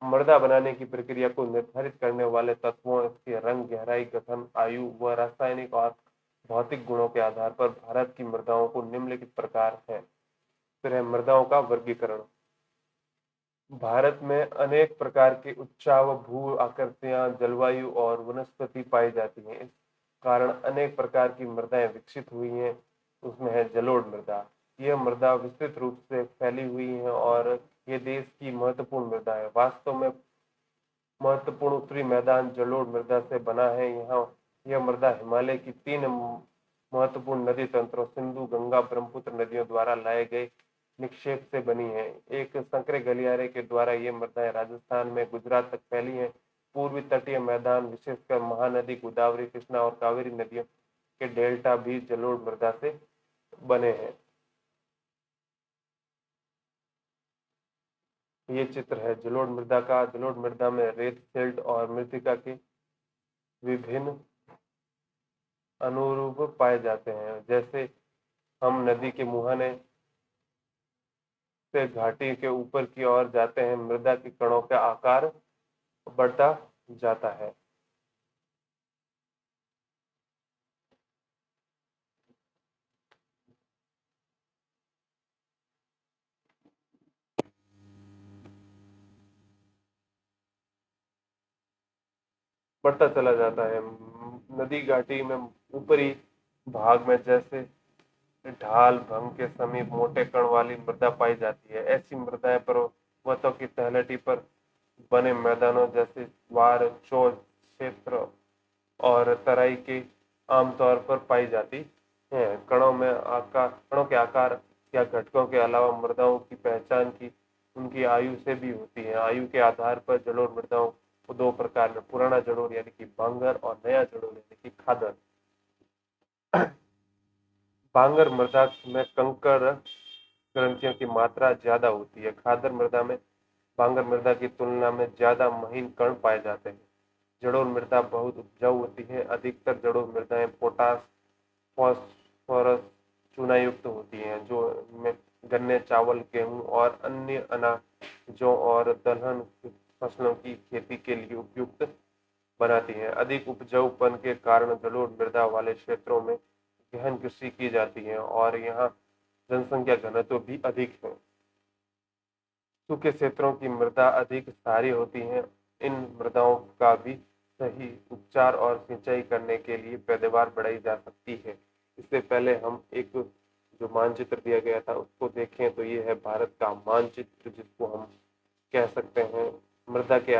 मृदा बनाने की प्रक्रिया को निर्धारित करने वाले तत्वों, इसके रंग, गहराई, गठन, आयु व रासायनिक और भौतिक गुणों के आधार पर भारत की मृदाओं को निम्नलिखित प्रकार है। फिर है मृदाओं का वर्गीकरण। भारत में अनेक प्रकार के उच्चाव भू आकृतियां, जलवायु और वनस्पति पाई जाती हैं। इस कारण अनेक प्रकार की मृदाएं विकसित हुई हैं। उसमें है जलोढ़ मृदा। यह मृदा विस्तृत रूप से फैली हुई है और ये देश की महत्वपूर्ण मृदा है। वास्तव में महत्वपूर्ण उत्तरी मैदान जलोढ़ मृदा से बना है। यहाँ यह मृदा हिमालय की 3 महत्वपूर्ण नदी तंत्रों सिंधु, गंगा, ब्रह्मपुत्र नदियों द्वारा लाए गए निक्षेप से बनी है। एक संकरे गलियारे के द्वारा ये मृदाएं राजस्थान में गुजरात तक फैली हैं। पूर्वी तटीय मैदान, विशेषकर महानदी, गोदावरी, कृष्णा और कावेरी नदियों के डेल्टा भी जलोढ़ मृदा से बने हैं। ये चित्र है जलोढ़ मृदा का। जलोढ़ मृदा में रेत, सिल्ट और मृत्तिका के विभिन्न अनुरूप पाए जाते हैं। जैसे हम नदी के मुहाने से घाटी के ऊपर की ओर जाते हैं, मृदा के कणों का आकार बढ़ता जाता है। बढ़ता चला जाता है। नदी घाटी में ऊपरी भाग में जैसे ढाल, भंग के समीप मोटे कण वाली मृदा पाई जाती है। ऐसी मृदाएं पर्वतों की तलहटी पर बने मैदानों जैसे ज्वार, चौल क्षेत्र और तराई के आमतौर पर पाई जाती हैं। कणों के आकार या घटकों के अलावा मृदाओं की पहचान की उनकी आयु से भी होती है। आयु के आधार पर जलोढ़ मृदाओं को 2 प्रकार में पुराना जलोढ़ यानी कि बांगर और नया जलोढ़ यानी कि खादर। बांगर मृदा में कंकड़ ग्रंथियों की मात्रा ज्यादा होती है। खादर मृदा में बांगर मृदा की तुलना में ज्यादा महीन कण पाए जाते हैं। जलोढ़ मृदा बहुत उपजाऊ होती है। अधिकतर जलोढ़ मृदाएं पोटास, फास्फोरस, चूनायुक्त होती हैं जो इनमें गन्ने, चावल, गेहूं और अन्य अनाजों और दलहन फसलों की खेती के लिए उपयुक्त बनाती हैं। अधिक उपजाऊपन के कारण जलोढ़ मृदा वाले क्षेत्रों में गहन कृषि की जाती है और यहाँ जनसंख्या घनत्व भी अधिक है। सूखे क्षेत्रों की मृदा अधिक सारी होती है। इन मृदाओं का भी सही उपचार और सिंचाई करने के लिए पैदावार बढ़ाई जा सकती है। इससे पहले हम एक जो मानचित्र दिया गया था उसको देखें तो ये है भारत का मानचित्र, जिसको हम कह सकते हैं मृदा के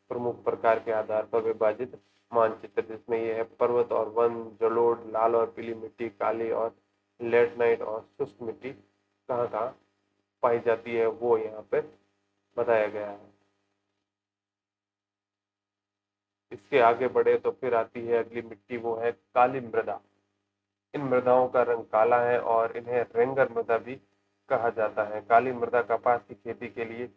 प्रमुख प्रकार के आधार पर विभाजित मानचित्र, जिसमें यह है पर्वत और वन, जलोढ़, लाल और पीली मिट्टी, काली और लेटनाइट और शुष्क मिट्टी कहाँ कहाँ पाई जाती है वो यहाँ पे बताया गया है। इसके आगे बढ़े तो फिर आती है अगली मिट्टी, वो है काली मृदा। इन मृदाओं का रंग काला है और इन्हें रेंगर मृदा भी कहा जाता है। काली मृदा कपास की खेती के लिए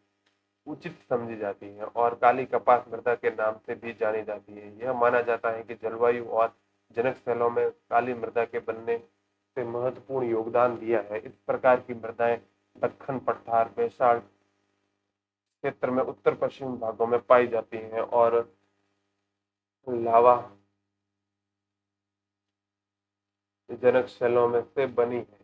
उचित समझी जाती है और काली कपास मृदा के नाम से भी जानी जाती है। यह माना जाता है कि जलवायु और जनक स्थलों में काली मृदा के बनने से महत्वपूर्ण योगदान दिया है। इस प्रकार की मृदाएं दक्कन पठार वैशाल क्षेत्र में उत्तर पश्चिम भागों में पाई जाती हैं और लावा जनक शैलों में से बनी है।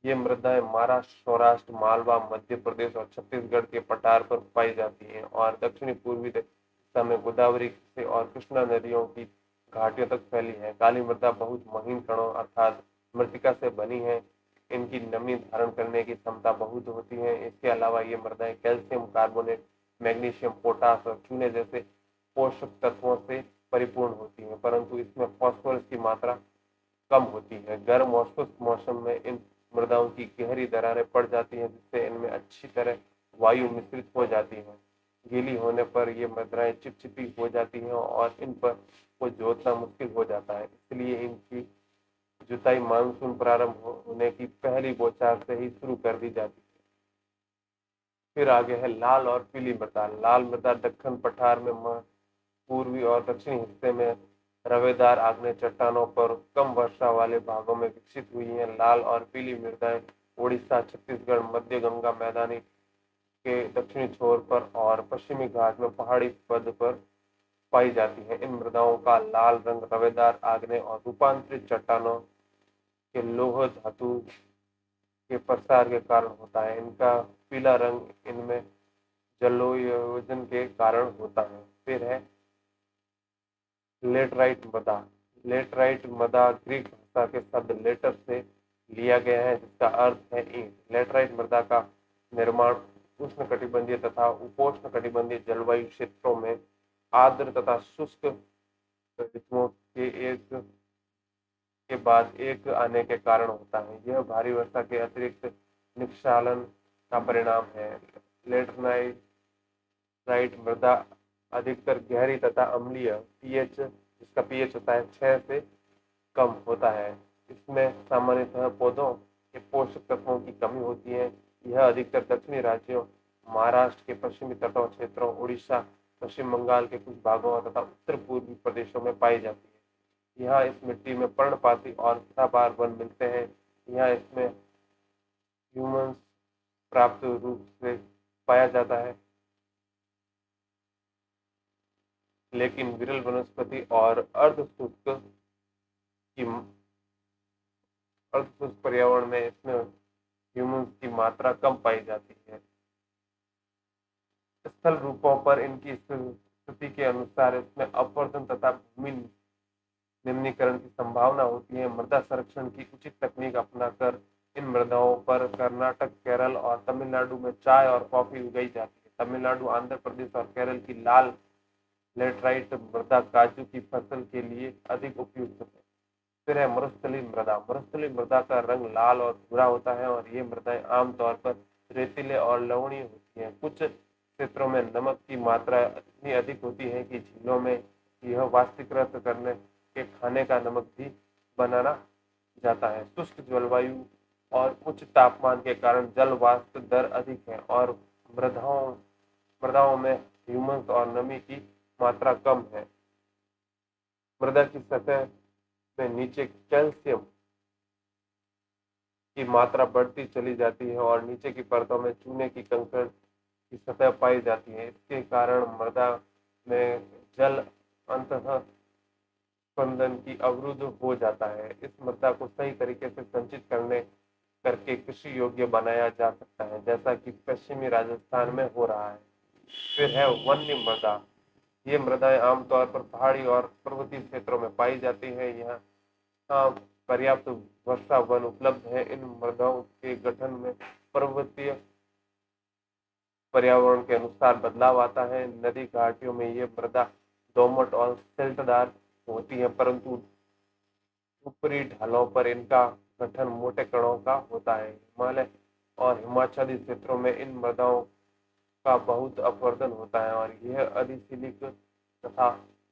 ये मृदाएं महाराष्ट्र, सौराष्ट्र, मालवा, मध्य प्रदेश और छत्तीसगढ़ के पठार पर पाई जाती हैं और दक्षिणी पूर्वी दिशा में गोदावरी से और कृष्णा नदियों की घाटियों तक फैली है। काली मृदा बहुत महीन कणों अर्थात मृतिका से बनी है। इनकी नमी धारण करने की क्षमता बहुत होती है। इसके अलावा ये मृदाएं कैल्शियम कार्बोनेट, मैग्नीशियम, पोटास और चूने जैसे पोषक तत्वों से परिपूर्ण होती है, परंतु इसमें फास्फोरस की मात्रा कम होती है। गर्म और शुष्क मौसम में इन मृदाओं की गहरी दरारें पड़ जाती हैं, जिससे इनमें अच्छी तरह वायु मिश्रित हो जाती है। गीली होने पर ये मृदाएं चिपचिपी हो जाती हैं और इन पर को जोतना मुश्किल हो जाता है। इसलिए इनकी जुताई मानसून प्रारंभ होने की पहली बौछार से ही शुरू कर दी जाती है। फिर आगे है लाल और पीली मृदा। लाल मृदा दक्कन पठार में पूर्वी और दक्षिणी हिस्से में रवेदार आग्नेय चट्टानों पर कम वर्षा वाले भागों में विकसित हुई हैं। लाल और पीली मृदाएं उड़ीसा, छत्तीसगढ़, मध्य गंगा मैदानी के दक्षिणी छोर पर और पश्चिमी घाट में पहाड़ी पद पर पाई जाती हैं। इन मृदाओं का लाल रंग रवेदार आग्नेय और रूपांतरित चट्टानों के लौह धातु के प्रसार के कारण होता है। इनका पीला रंग इनमें जलोयोजन के कारण होता है। फिर है लेटराइट मृदा। लेटराइट मृदा ग्रीक भाषा के शब्द लेटर से लिया गया है, जिसका अर्थ है ईंट। लेटराइट मृदा का निर्माण उष्णकटिबंधीय तथा उपोष्णकटिबंधीय जलवायु क्षेत्रों में आर्द्र तथा शुष्क ऋतुओं के एक के बाद एक आने के कारण होता है। यह भारी वर्षा के अतिरिक्त निस्खलन का परिणाम है। लेटराइट मृदा अधिकतर गहरी तथा अम्लीय पीएच, जिसका पीएच होता है 6 से कम होता है। इसमें सामान्यतः पौधों के पोषक तत्वों की कमी होती है। यह अधिकतर दक्षिणी राज्यों, महाराष्ट्र के पश्चिमी तटीय क्षेत्रों, उड़ीसा, पश्चिम बंगाल के कुछ भागों तथा उत्तर पूर्वी प्रदेशों में पाई जाती है। यहाँ इस मिट्टी में पर्णपाती और सदाबहार वन मिलते हैं। यहाँ इसमें ह्यूमस प्राप्त रूप से पाया जाता है, लेकिन विरल वनस्पति और की अर्धशुष्क पर्यावरण में इसमें ह्यूमस की मात्रा कम पाई जाती है। स्थल रूपों पर इनकी स्थिति के अनुसार इसमें अपवर्तन तथा भूमि निम्नीकरण की संभावना होती है। मृदा संरक्षण की उचित तकनीक अपनाकर इन मृदाओं पर कर्नाटक, केरल और तमिलनाडु में चाय और कॉफी उगाई जाती है। तमिलनाडु, आंध्र प्रदेश और केरल की लाल लेटराइट मृदा काजू की फसल के लिए अधिक उपयुक्त है। फिर है मरुस्थलीय मृदा। मरुस्थलीय मृदा का रंग लाल और भूरा होता है और ये मृदाएं आमतौर पर रेतीले और लवणीय होती हैं। कुछ क्षेत्रों में नमक की मात्रा इतनी अधिक होती है कि झीलों में यह वाष्पीकृत करने के खाने का नमक भी बनाना जाता है। शुष्क जलवायु और उच्च तापमान के कारण जल वाष्प दर अधिक है और मृदाओं में ह्यूमस और नमी की मात्रा कम है। मृदा की सतह में नीचे कैल्शियम की मात्रा बढ़ती चली जाती है और नीचे की परतों में चूने की कंकड़ की सतह पाई जाती है। इसके कारण मृदा में जल अंततः स्पंदन की अवरुद्ध हो जाता है। इस मृदा को सही तरीके से संचित करके कृषि योग्य बनाया जा सकता है, जैसा कि पश्चिमी राजस्थान में हो रहा है। फिर है वन्य मृदा। ये मृदाएं आमतौर पर पहाड़ी और पर्वतीय क्षेत्रों में पाई जाती है। यहाँ पर्याप्त वर्षा वन उपलब्ध है। इन मृदाओं के गठन में पर्वतीय पर्यावरण के अनुसार बदलाव आता है। नदी घाटियों में ये मृदा दोमट और सिल्टदार होती है, परंतु ऊपरी ढालों पर इनका गठन मोटे कणों का होता है। हिमालय और हिमाचली क्षेत्रों में इन मृदाओं का बहुत अपवर्तन होता है और यह अधिशिलिक तथा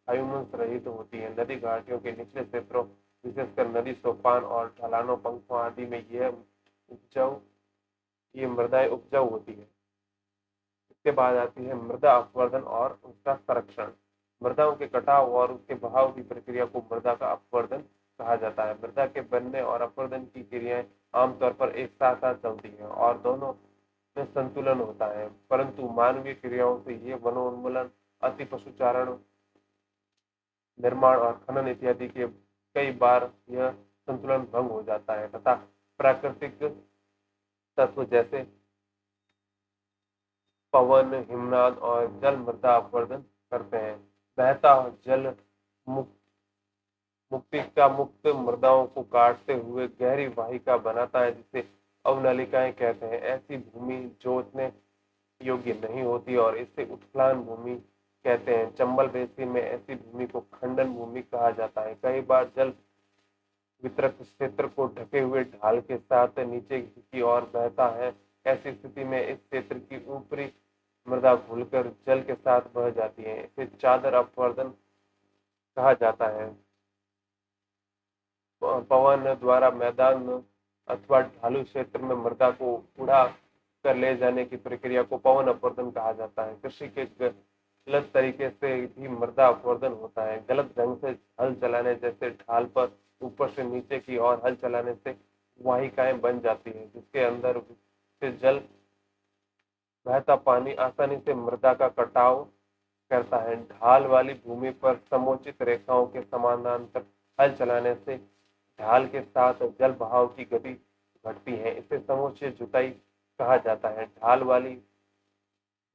ह्यूमस रहित होती है। नदी घाटियों के निचले क्षेत्रों विशेषकर नदी, सोपान और ढलानों, पंखों आदि में ये मृदाएं उपजाऊ होती है। इसके बाद आती है मृदा अपवर्धन और उसका संरक्षण। मृदाओं के कटाव और उसके बहाव की प्रक्रिया को मृदा का अपवर्धन कहा जाता है। मृदा के बनने और अपवर्धन की क्रियाएं आमतौर पर एक साथ साथ चलती हैं और दोनों में संतुलन होता है, परंतु मानवीय क्रियाओं से ये वनोन्मूलन, अति पशुचारण, निर्माण और खनन इत्यादि के कई बार यह संतुलन भंग हो जाता है तथा प्राकृतिक तत्व जैसे पवन, हिमनाद और जल मृदा अपवर्धन करते हैं। बहता जल मुक्त मृदाओं को काटते हुए गहरी वाहिका बनाता है, जिसे अवनलिकाएं कहते हैं। ऐसी भूमि जोतने योग्य नहीं होती और इसे उत्खनन भूमि कहते हैं। चंबल बेसिन में ऐसी भूमि को खंडन भूमि कहा जाता है। कई बार जल वितरक क्षेत्र को ढके हुए ढाल के साथ नीचे की ओर बहता है। ऐसी स्थिति में इस क्षेत्र की ऊपरी मृदा घुलकर जल के साथ बह जाती है। इसे चादर अपवर्धन कहा जाता है। पवन द्वारा मैदान अथवा ढालू क्षेत्र में मृदा को उड़ा कर ले जाने की प्रक्रिया को पवन अपवर्धन कहा जाता है। कृषि के गलत तरीके से भी मृदा अपवर्धन होता है। गलत ढंग से हल चलाने, जैसे ढाल पर ऊपर से नीचे की ओर हल चलाने से वाहिकाएं बन जाती है, जिसके अंदर से जल बहता पानी आसानी से मृदा का कटाव करता है। ढाल वाली भूमि पर समोचित रेखाओं के समानांतर हल चलाने से ढाल के साथ जल बहाव की गति घटती है। इसे समोचित जुताई कहा जाता है। ढाल वाली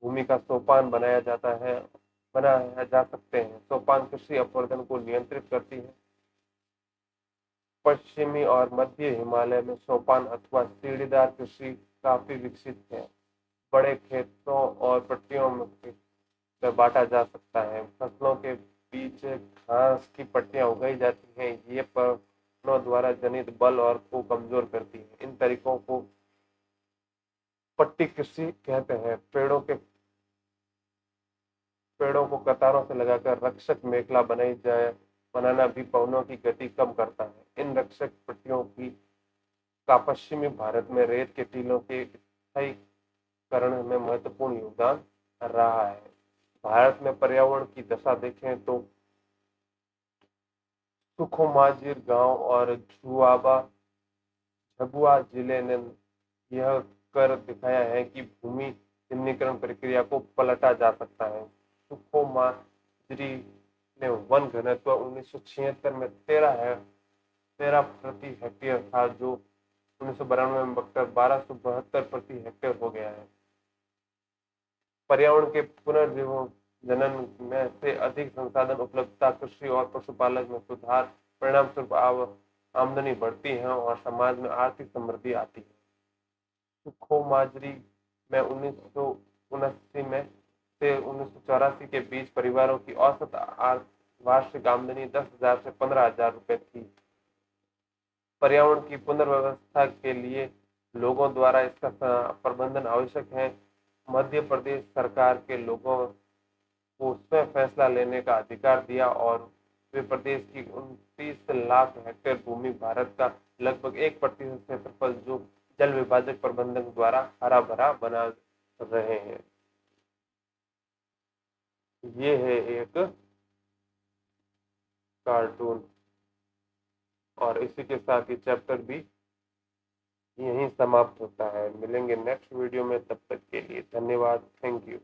भूमि का सोपान बनाया जा सकते हैं। सोपान कृषि अपवर्धन को नियंत्रित करती है। पश्चिमी और मध्य हिमालय में सोपान अथवा सीढ़ीदार कृषि काफी विकसित है। बड़े खेतों और पट्टियों में बांटा जा सकता है। फसलों के बीच घास की पट्टियां उगाई जाती हैं। ये पेड़ों द्वारा जनित बल और को कमजोर करती है। इन तरीकों को पट्टी कृषि कहते हैं। पेड़ों को कतारों से लगाकर रक्षक मेखला बनाना भी पवनों की गति कम करता है। इन रक्षक पट्टियों का पश्चिमी भारत में रेत के टीलों के स्थायीकरण में महत्वपूर्ण योगदान रहा है। भारत में पर्यावरण की दशा देखें तो सुखोमाजिर गांव और झबुआ जिले ने यह कर दिखाया है कि भूमि निम्नीकरण प्रक्रिया को पलटा जा सकता है। सुखोमाजरी ने वन घनत्व 1976 में 13 प्रति हेक्टेयर था, जो 1992 में बढ़कर 1272 प्रति हेक्टेयर हो गया है। पर्यावरण के पुनर्जीवन में से अधिक संसाधन उपलब्धता, कृषि और पशुपालन में सुधार, परिणाम स्वरूप आमदनी बढ़ती है और समाज में आर्थिक समृद्धि आती है। सुखोमाजरी में 1979 में से 1984 के बीच परिवारों की औसत वार्षिक आमदनी 10,000 से 15,000 रुपए थी। पर्यावरण की पुनर्व्यवस्था के लिए लोगों द्वारा इसका प्रबंधन आवश्यक है। मध्य प्रदेश सरकार के लोगों को स्वयं फैसला लेने का अधिकार दिया और वे प्रदेश की 29 लाख हेक्टेयर भूमि, भारत का लगभग 1% क्षेत्रफल, जो जल विभाजक प्रबंधन द्वारा हरा भरा बना रहे हैं। ये है एक कार्टून और इसी के साथ ही चैप्टर भी यहीं समाप्त होता है। मिलेंगे नेक्स्ट वीडियो में, तब तक के लिए धन्यवाद। Thank you.